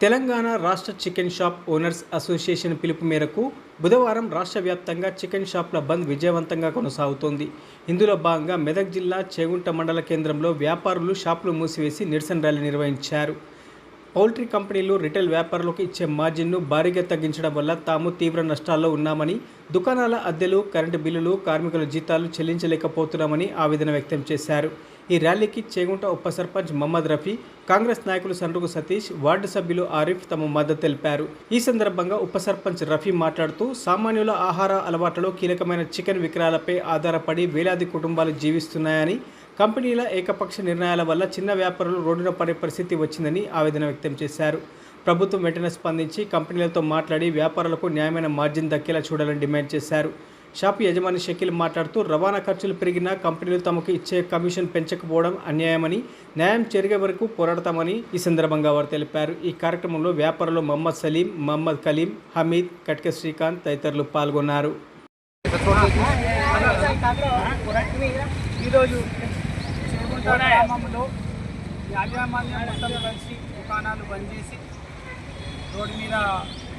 తెలంగాణ రాష్ట్ర chicken shop owners association పిలుపు మేరకు బుధవారం రాష్ట్ర వ్యాప్తంగా చికెన్ షాప్ల బంద్ విజయవంతంగా కొనసాగుతోంది. ఇందులో భాగంగా మెదక్ జిల్లా చేగుంట మండల కేంద్రంలో వ్యాపారులు షాపులు మూసివేసి నిరసన ర్యాలీ నిర్వహించారు. పౌల్ట్రీ కంపెనీలు రిటైల్ వ్యాపారులకు ఇచ్చే మార్జిన్ను భారీగా తగ్గించడం వల్ల తాము తీవ్ర నష్టాల్లో ఉన్నామని, దుకాణాల అద్దెలు, కరెంటు బిల్లులు, కార్మికుల జీతాలు చెల్లించలేకపోతున్నామని ఆవేదన వ్యక్తం చేశారు. ఈ ర్యాలీకి చేగుంట ఉప సర్పంచ్ మహమ్మద్ రఫీ, కాంగ్రెస్ నాయకులు సండ్రుగు సతీష్, వార్డు సభ్యులు ఆరిఫ్ తమ మద్దతు తెలిపారు. ఈ సందర్భంగా ఉప సర్పంచ్ రఫీ మాట్లాడుతూ సామాన్యుల ఆహార అలవాట్లలో కీలకమైన చికెన్ విక్రయాలపై ఆధారపడి వేలాది కుటుంబాలు జీవిస్తున్నాయని, కంపెనీల ఏకపక్ష నిర్ణయాల వల్ల చిన్న వ్యాపారులు రోడ్డున పడే పరిస్థితి వచ్చిందని ఆవేదన వ్యక్తం చేశారు. ప్రభుత్వం వెంటనే స్పందించి కంపెనీలతో మాట్లాడి వ్యాపారులకు న్యాయమైన మార్జిన్ దక్కేలా చూడాలని డిమాండ్ చేశారు. షాపు యజమాని షకీల్ మాట్లాడుతూ రవాణా ఖర్చులు పెరిగినా కంపెనీలు తమకు ఇచ్చే కమిషన్ పెంచకపోవడం అన్యాయమని, న్యాయం జరిగే వరకు పోరాడతామని ఈ సందర్భంగా వారు తెలిపారు. ఈ కార్యక్రమంలో వ్యాపారులు మహమ్మద్ సలీం, మహమ్మద్ కలీం, హమీద్, కట్కె శ్రీకాంత్ తదితరులు పాల్గొన్నారు. గ్రామంలో యాజమాన్యం మొత్తం కలిసి దుకాణాలు బంద్ చేసి రోడ్డు మీద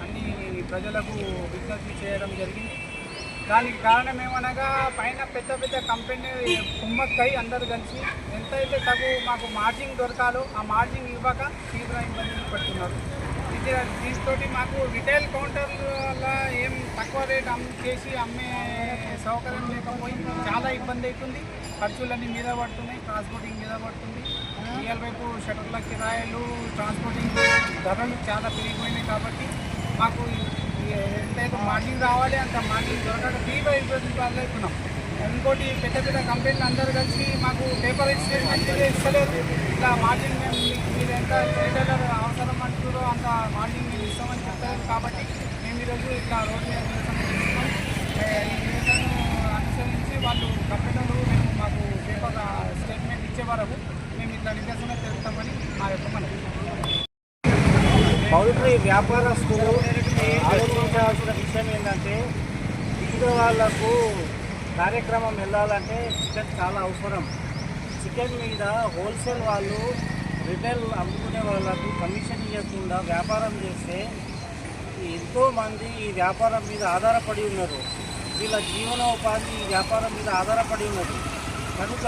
అన్ని ప్రజలకు విజ్ఞప్తి చేయడం జరిగింది. దానికి కారణం ఏమనగా పైన పెద్ద పెద్ద కంపెనీ కుమ్మక్కై అందరూ కలిసి ఎంతైతే మాకు మార్జిన్ దొరకాలో ఆ మార్జిన్ ఇవ్వక తీవ్ర ఇబ్బందులు పడుతున్నారు. దీంతో మాకు రిటైల్ కౌంటర్ల ఏం తక్కువ రేట్ చేసి అమ్మే సౌకర్యం లేకపోయి చాలా ఇబ్బంది అవుతుంది. ఖర్చులన్నీ మీద పడుతున్నాయి, ట్రాన్స్పోర్టింగ్ మీద పడుతుంది. రియల్ వైపు షటర్ల కిరాయిలు, ట్రాన్స్పోర్టింగ్ ధరలు చాలా పెరిగిపోయినాయి. కాబట్టి మాకు ఎంతైతే మార్జిన్ రావాలి అంత మార్జిన్ దొరకక తీవ్ర ఇబ్బందులు అవుతున్నాం. ఇంకోటి పెద్ద పెద్ద కంపెనీలు అందరూ కలిసి మాకు పేపర్ స్టేట్మెంట్ ఇస్తలేదు. ఇట్లా మార్జిన్ మీరు ఎంత రిటైలర్ అవసరం అంటున్నారో అంత మార్జిన్ మేము ఇస్తామని చెప్తారు. కాబట్టి మేము ఈరోజు ఇట్లా రోడ్డు మీద నిరసన ఈ నిరసనను అనుసరించి వాళ్ళు కంపెనీలు మేము మాకు పేపర్ స్టేట్మెంట్ ఇచ్చే వరకు మేము ఇట్లా నిరసన తెలుస్తామని మా యొక్క మనవి. పౌల్ట్రీ వ్యాపారస్తులు ఆలోచించాల్సిన విషయం ఏంటంటే, వివిధ వాళ్లకు కార్యక్రమం వెళ్ళాలంటే చికెన్ చాలా అవసరం. చికెన్ మీద హోల్సేల్ వాళ్ళు రిటైల్ అమ్ముకునే వాళ్ళకు కమిషన్ ఇవ్వకుండా వ్యాపారం చేస్తే ఎంతోమంది ఈ వ్యాపారం మీద ఆధారపడి ఉన్నారు. వీళ్ళ జీవనోపాధి ఈ వ్యాపారం మీద ఆధారపడి ఉన్నది. కనుక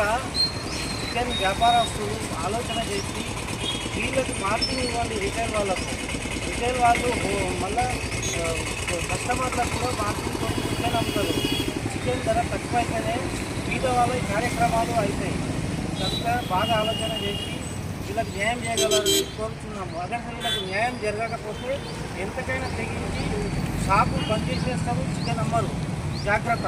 చికెన్ వ్యాపారస్తులు ఆలోచన చేసి వీళ్ళకి మార్జిన్ ఇవ్వాలి. రిటైల్ వాళ్ళు మళ్ళీ కస్టమర్లకు కూడా మార్జిన్తో చికెన్ అమ్ముతారు. చికెన్ ధర తక్కువైతేనే వీళ్ళ వాళ్ళ కార్యక్రమాలు అవుతాయి. కనుక బాగా ఆలోచన చేసి వీళ్ళకి న్యాయం చేయగలరని కోరుతున్నాము. అదే వీళ్ళకి న్యాయం జరగకపోతే ఎంతకైనా తెగించి షాపు బంద్ చేసేస్తారు, చికెన్ అమ్మరు. జాగ్రత్త.